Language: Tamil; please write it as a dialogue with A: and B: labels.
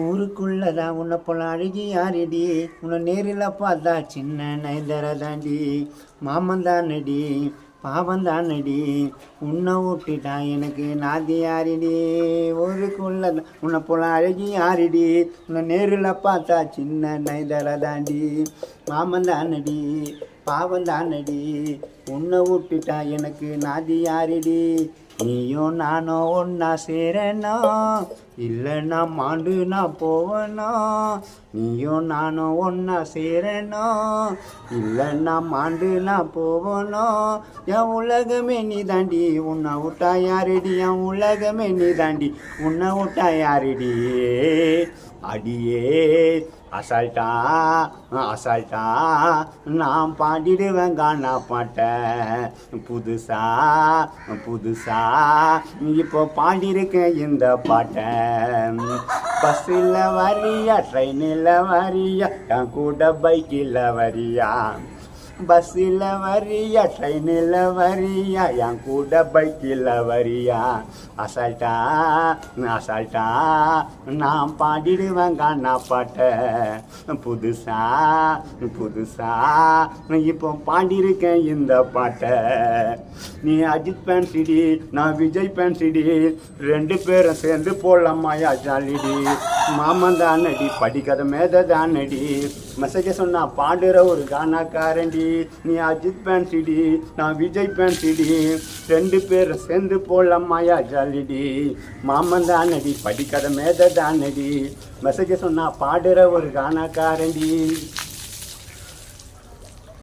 A: ஊருக்குள்ளதான் உன்னை போல அழகி யாரடி, உன்னை நேரில் பார்த்தா சின்ன நயன்தாரா தாண்டி. மாமன் தானடி பாவம் தானடி, உன்னை விட்டுட்டா எனக்கு நாதி யாரிடி. ஊருக்குள்ளதான் உன்னை போல அழகி யாரடி, உன்னை நேரில் பார்த்தா சின்ன நயன்தாரா தாண்டி. மாமன் தானடி பாவம் தானடி, உன்னை விட்டுட்டா எனக்கு நாதி யாரிடி. நீயும் நானும் ஒன்னா சேரனா, இல்லைன்னா மாண்டு நான் போவனா. நீயும் நானும் ஒன்னா சேரனா, இல்லைன்னா மாண்டு நான் போவனா. என் உலகமே நீ தாண்டி, உன்னை விட்டா யாரடி. என் உலகமே நீ தாண்டி, உன்னை விட்டா யாரடி. அடியே அசால்ட்டா அசால்ட்டா நான் பாடிடுவேன் கானா பாட்டேன் புதுசா புதுசா இப்போ பாடியிருக்கேன் இந்த பாட்டை. பஸ்ஸில் வரியா ட்ரெயினில் வரியா என் கூட பைக்கில் வரியா. பஸ்ஸில் வரியா ட்ரெயினில் வரியா என் கூட பைக்கில் வரியா. அசால்ட்டா அசால்ட்டா நான் பாடிடுவேன் கானா பாட்டை புதுசா புதுசா இப்போ பாடியிருக்கேன் இந்த பாட்டை. நீ அஜித் ஃபேன் சிடி, நான் விஜய் ஃபேன் சிடி, ரெண்டு பேரும் சேர்ந்து போடலாமாயா ஜாலிடி. மாமன் தானடி படிக்காத மேத தானடி, மெசேஜ சொன்னா பாடுற ஒரு கானாக்காரண்டி. நீ அஜித் ஃபேன் சிடி, நான் விஜய் ஃபேன் சிடி, ரெண்டு பேரும் சேர்ந்து போடலாமாயா ஜாலிடி. மாமன் தானடி படிக்காத மேத தானடி, மெசேஜ சொன்னா பாடுற ஒரு கானாக்காரண்டி.